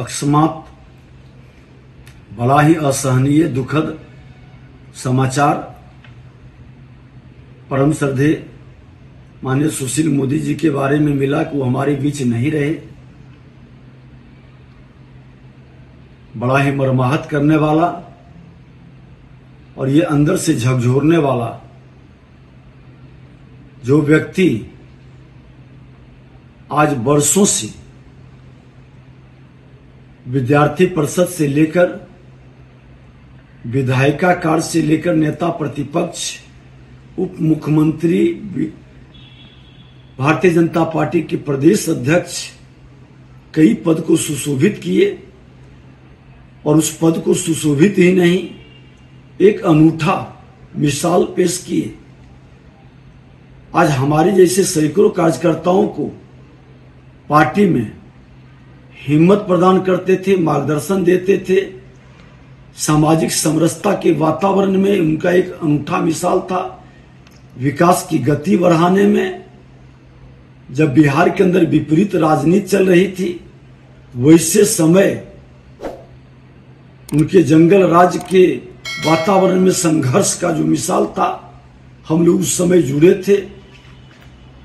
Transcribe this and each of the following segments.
अकस्मात बड़ा ही असहनीय दुखद समाचार परम श्रद्धेय माननीय सुशील मोदी जी के बारे में मिला कि वो हमारे बीच नहीं रहे। बड़ा ही मर्माहत करने वाला और ये अंदर से झकझोरने वाला जो व्यक्ति आज वर्षों से विद्यार्थी परिषद से लेकर विधायिका कार्य से लेकर नेता प्रतिपक्ष, उप मुख्यमंत्री, भारतीय जनता पार्टी के प्रदेश अध्यक्ष, कई पद को सुशोभित किए और उस पद को सुशोभित ही नहीं, एक अनूठा मिसाल पेश किए। आज हमारे जैसे सैकड़ों कार्यकर्ताओं को पार्टी में हिम्मत प्रदान करते थे, मार्गदर्शन देते थे। सामाजिक समरसता के वातावरण में उनका एक अनूठा मिसाल था। विकास की गति बढ़ाने में जब बिहार के अंदर विपरीत राजनीति चल रही थी, वैसे समय उनके जंगल राज के वातावरण में संघर्ष का जो मिसाल था, हम लोग उस समय जुड़े थे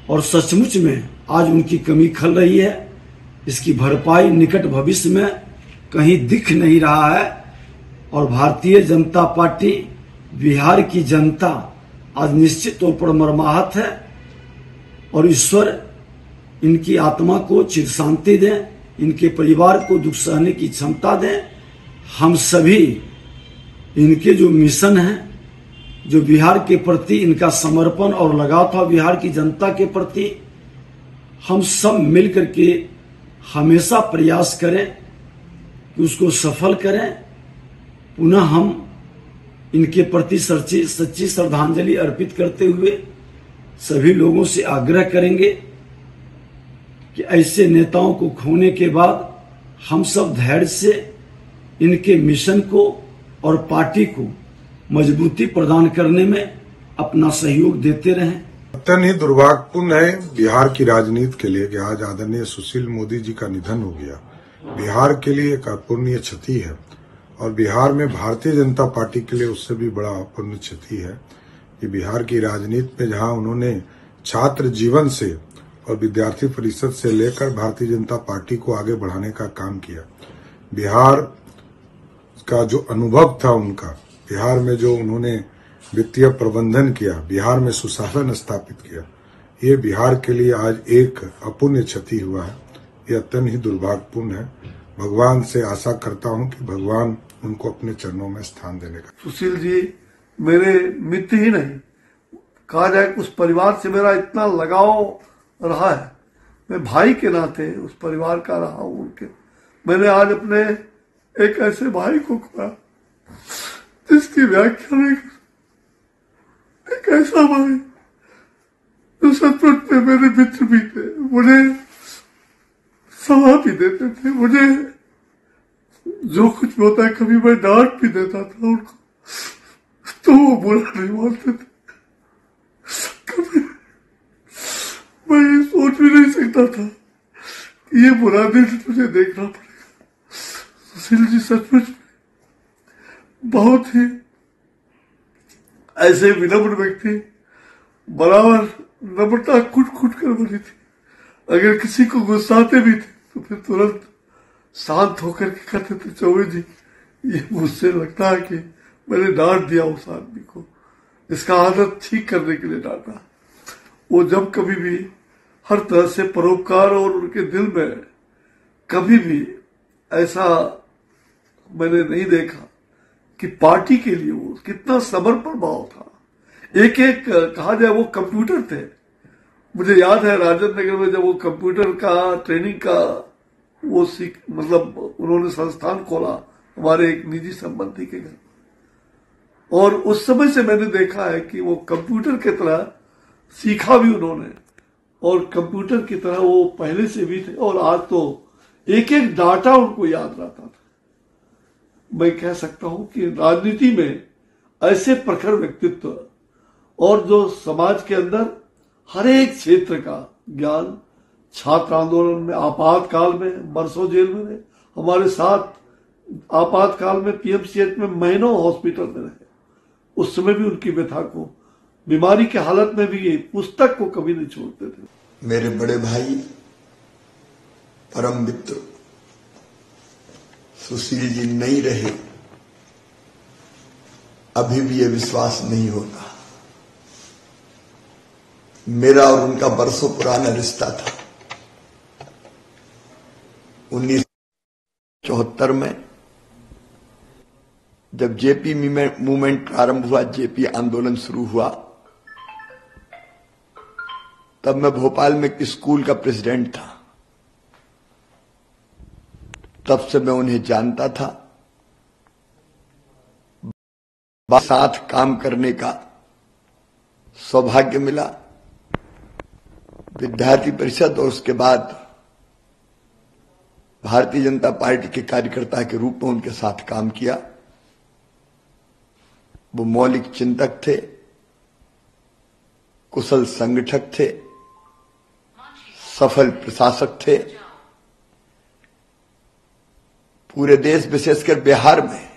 और सचमुच में आज उनकी कमी खल रही है। इसकी भरपाई निकट भविष्य में कहीं दिख नहीं रहा है और भारतीय जनता पार्टी, बिहार की जनता आज निश्चित तौर पर मर्माहत है और ईश्वर इनकी आत्मा को चिर शांति दें, इनके परिवार को दुख सहने की क्षमता दें। हम सभी इनके जो मिशन है, जो बिहार के प्रति इनका समर्पण और लगाव था बिहार की जनता के प्रति, हम सब मिलकर के हमेशा प्रयास करें कि उसको सफल करें। पुनः हम इनके प्रति सच्ची श्रद्धांजलि अर्पित करते हुए सभी लोगों से आग्रह करेंगे कि ऐसे नेताओं को खोने के बाद हम सब धैर्य से इनके मिशन को और पार्टी को मजबूती प्रदान करने में अपना सहयोग देते रहें। अत्यंत ही दुर्भाग्यपूर्ण है बिहार की राजनीति के लिए कि आज आदरणीय सुशील मोदी जी का निधन हो गया। बिहार के लिए एक अपूर्णीय क्षति है और बिहार में भारतीय जनता पार्टी के लिए उससे भी बड़ा अपूर्णीय क्षति है कि बिहार की राजनीति में जहां उन्होंने छात्र जीवन से और विद्यार्थी परिषद से लेकर भारतीय जनता पार्टी को आगे बढ़ाने का काम किया, बिहार का जो अनुभव था उनका, बिहार में जो उन्होंने वित्तीय प्रबंधन किया, बिहार में सुशासन स्थापित किया, ये बिहार के लिए आज एक अपूर्णीय क्षति हुआ है। ये अत्यंत ही दुर्भाग्यपूर्ण है। भगवान से आशा करता हूं कि भगवान उनको अपने चरणों में स्थान देने का। सुशील जी मेरे मित्र ही नहीं, कहा जाए उस परिवार से मेरा इतना लगाव रहा है, मैं भाई के नाते उस परिवार का रहा हूं उनके। मैंने आज अपने एक ऐसे भाई को खोया जिसकी व्याख्या नहीं, एक ऐसा भाई जो सचमुच में मेरे मित्र भी थे, मुझे सलाह भी देते थे, मुझे जो कुछ भी होता है कभी मैं डांट भी देता था उनको तो वो बुरा नहीं मानते थे। कभी मैं ये सोच भी नहीं सकता था कि ये बुरा दिन मुझे देखना पड़ेगा। सुशील जी सचमुच बहुत ही ऐसे विनम्र व्यक्ति, बराबर नम्रता कुट कर बनी थी। अगर किसी को गुस्साते भी थे तो फिर तुरंत शांत होकर के कहते थे, चौबे जी ये मुझसे लगता है कि मैंने डांट दिया उस आदमी को, इसका आदत ठीक करने के लिए डांटा। वो जब कभी भी हर तरह से परोपकार और उनके दिल में कभी भी ऐसा मैंने नहीं देखा कि पार्टी के लिए वो कितना समर्पण भाव था। एक एक कहा जाए वो कंप्यूटर थे। मुझे याद है राजेंद्र नगर में जब वो कंप्यूटर का ट्रेनिंग का वो मतलब उन्होंने संस्थान खोला हमारे एक निजी संबंधी के घर, और उस समय से मैंने देखा है कि वो कंप्यूटर की तरह सीखा भी उन्होंने और कंप्यूटर की तरह वो पहले से भी थे और आज तो एक एक डाटा उनको याद रहता था। मैं कह सकता हूं कि राजनीति में ऐसे प्रखर व्यक्तित्व और जो समाज के अंदर हर एक क्षेत्र का ज्ञान, छात्र आंदोलन में, आपातकाल में, बरसों जेल में हमारे साथ आपातकाल में पीएमसीएच में महीनों हॉस्पिटल में रहे। उस समय भी उनकी व्यथा को, बीमारी के हालत में भी ये पुस्तक को कभी नहीं छोड़ते थे। मेरे बड़े भाई, परम मित्र सुशील जी नहीं रहे, अभी भी ये विश्वास नहीं होता। मेरा और उनका बरसों पुराना रिश्ता था। 1974 में जब जेपी मूवमेंट प्रारंभ हुआ, जेपी आंदोलन शुरू हुआ, तब मैं भोपाल में एक स्कूल का प्रेसिडेंट था। तब से मैं उन्हें जानता था। साथ काम करने का सौभाग्य मिला। विद्यार्थी परिषद और उसके बाद भारतीय जनता पार्टी के कार्यकर्ता के रूप में उनके साथ काम किया। वो मौलिक चिंतक थे, कुशल संगठक थे, सफल प्रशासक थे। पूरे देश विशेषकर बिहार में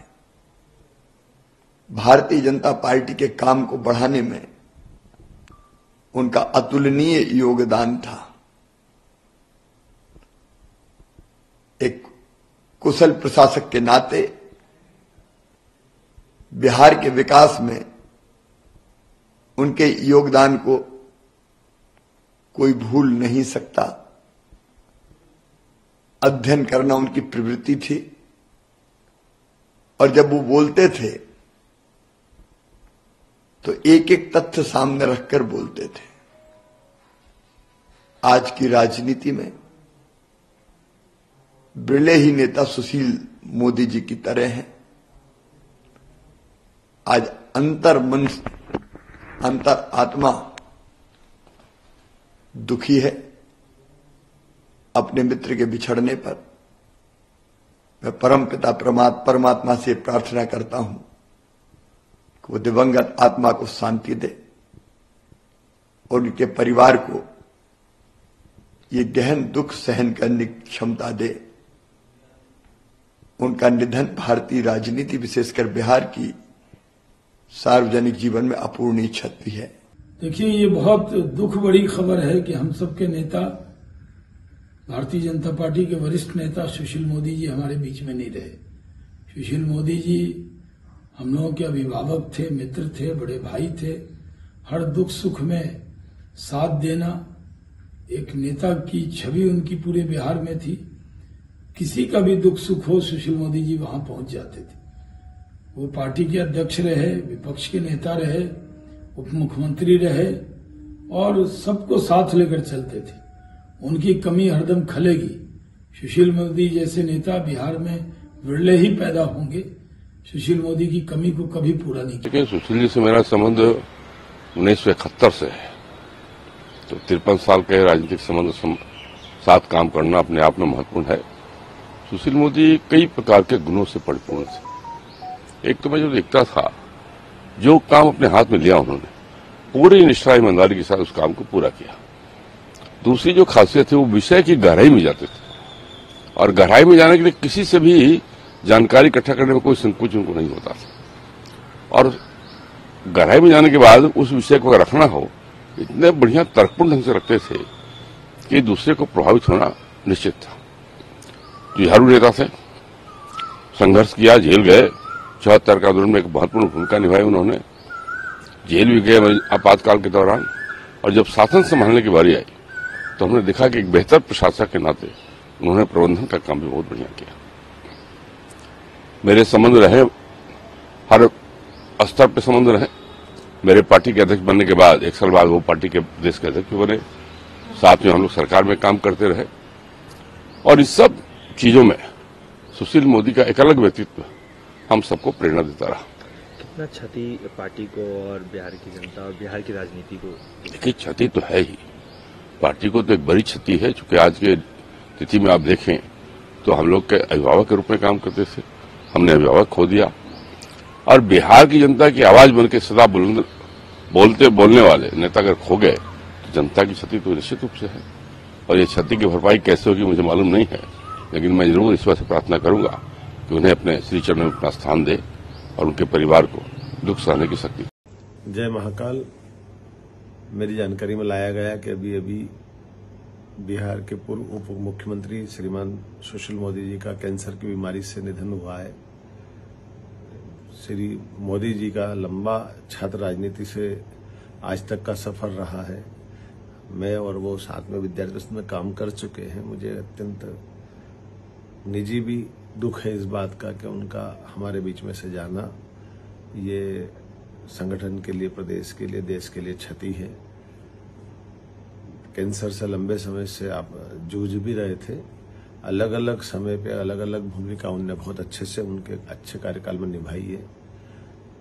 भारतीय जनता पार्टी के काम को बढ़ाने में उनका अतुलनीय योगदान था। एक कुशल प्रशासक के नाते बिहार के विकास में उनके योगदान को कोई भूल नहीं सकता। अध्ययन करना उनकी प्रवृत्ति थी और जब वो बोलते थे तो एक एक तथ्य सामने रखकर बोलते थे। आज की राजनीति में बिरले ही नेता सुशील मोदी जी की तरह हैं। आज अंतर आत्मा दुखी है अपने मित्र के बिछड़ने पर। मैं परम पिता परमात्मा से प्रार्थना करता हूं कि वो दिवंगत आत्मा को शांति दे और उनके परिवार को ये गहन दुख सहन करने की क्षमता दे। उनका निधन भारतीय राजनीति विशेषकर बिहार की सार्वजनिक जीवन में अपूरणीय क्षति है। देखिए, ये बहुत दुख बड़ी खबर है कि हम सबके नेता, भारतीय जनता पार्टी के वरिष्ठ नेता सुशील मोदी जी हमारे बीच में नहीं रहे। सुशील मोदी जी हम लोगों के अभिभावक थे, मित्र थे, बड़े भाई थे। हर दुख सुख में साथ देना, एक नेता की छवि उनकी पूरे बिहार में थी। किसी का भी दुख सुख हो, सुशील मोदी जी वहां पहुंच जाते थे। वो पार्टी के अध्यक्ष रहे, विपक्ष के नेता रहे, उप मुख्यमंत्री रहे और सबको साथ लेकर चलते थे। उनकी कमी हरदम खलेगी। सुशील मोदी जैसे नेता बिहार में विरले ही पैदा होंगे। सुशील मोदी की कमी को कभी पूरा नहीं किया। सुशील जी से मेरा संबंध 1971 से है, तो 53 साल के राजनीतिक संबंध साथ काम करना अपने आप में महत्वपूर्ण है। सुशील मोदी कई प्रकार के गुणों से परिपूर्ण थे। एक तो मैं जो देखता था, जो काम अपने हाथ में लिया उन्होंने पूरी निष्ठा ईमानदारी के साथ उस काम को पूरा किया। दूसरी जो खासियत है, वो विषय की गहराई में जाते थे और गहराई में जाने के लिए किसी से भी जानकारी इकट्ठा करने में कोई संकोच उनको नहीं होता था। और गहराई में जाने के बाद उस विषय को रखना हो, इतने बढ़िया तर्कपूर्ण ढंग से रखते थे कि दूसरे को प्रभावित होना निश्चित था। जुझारू नेता थे, संघर्ष किया, जेल गए। 74 का आंदोलन में एक महत्वपूर्ण भूमिका निभाई उन्होंने। जेल भी गए आपातकाल के दौरान। और जब शासन संभालने की बारी आई तो हमने देखा कि एक बेहतर प्रशासक के नाते उन्होंने प्रबंधन का काम भी बहुत बढ़िया किया। मेरे संबंध रहे, हर स्तर पर संबंध रहे। मेरे पार्टी के अध्यक्ष बनने के बाद 1 साल बाद वो पार्टी के प्रदेश के अध्यक्ष बने। साथ में हम लोग सरकार में काम करते रहे। और इस सब चीजों में सुशील मोदी का एक अलग व्यक्तित्व हम सबको प्रेरणा देता रहा। कितना क्षति पार्टी को और बिहार की जनता और बिहार की राजनीति को? देखिए, क्षति तो है ही, पार्टी को तो एक बड़ी क्षति है। चूंकि आज के तिथि में आप देखें तो हम लोग के अभिभावक के रूप में काम करते थे, हमने अभिभावक खो दिया। और बिहार की जनता की आवाज बनकर सदा बोलने वाले नेता अगर खो गए तो जनता की क्षति तो निश्चित रूप से है। और ये क्षति की भरपाई कैसे होगी मुझे मालूम नहीं है, लेकिन मैं जरूर ईश्वर से प्रार्थना करूंगा कि उन्हें अपने श्री चरणों में अपना स्थान दे और उनके परिवार को दुख सहने की शक्ति। जय महाकाल। मेरी जानकारी में लाया गया कि अभी बिहार के पूर्व उप मुख्यमंत्री श्रीमान सुशील मोदी जी का कैंसर की बीमारी से निधन हुआ है। श्री मोदी जी का लंबा छात्र राजनीति से आज तक का सफर रहा है। मैं और वो साथ में विद्यार्थी में काम कर चुके हैं। मुझे अत्यंत निजी भी दुख है इस बात का कि उनका हमारे बीच में से जाना ये संगठन के लिए, प्रदेश के लिए, देश के लिए क्षति है। कैंसर से लंबे समय से आप जूझ भी रहे थे। अलग अलग समय पे अलग अलग भूमिका उनने बहुत अच्छे से उनके अच्छे कार्यकाल में निभाई है।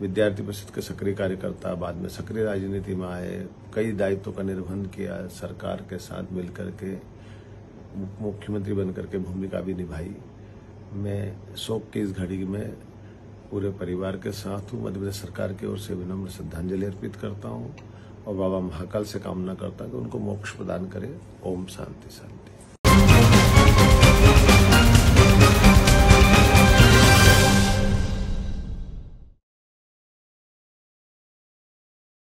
विद्यार्थी परिषद के सक्रिय कार्यकर्ता, बाद में सक्रिय राजनीति में आए, कई दायित्वों का निर्वहन किया, सरकार के साथ मिलकर के मुख्यमंत्री बनकर के भूमिका भी निभाई। मैं शोक की इस घड़ी में पूरे परिवार के साथ हूँ। मध्य प्रदेश सरकार की ओर से विनम्र श्रद्धांजलि अर्पित करता हूँ और बाबा महाकाल से कामना करता हूँ कि उनको मोक्ष प्रदान करे। ओम शांति शांति।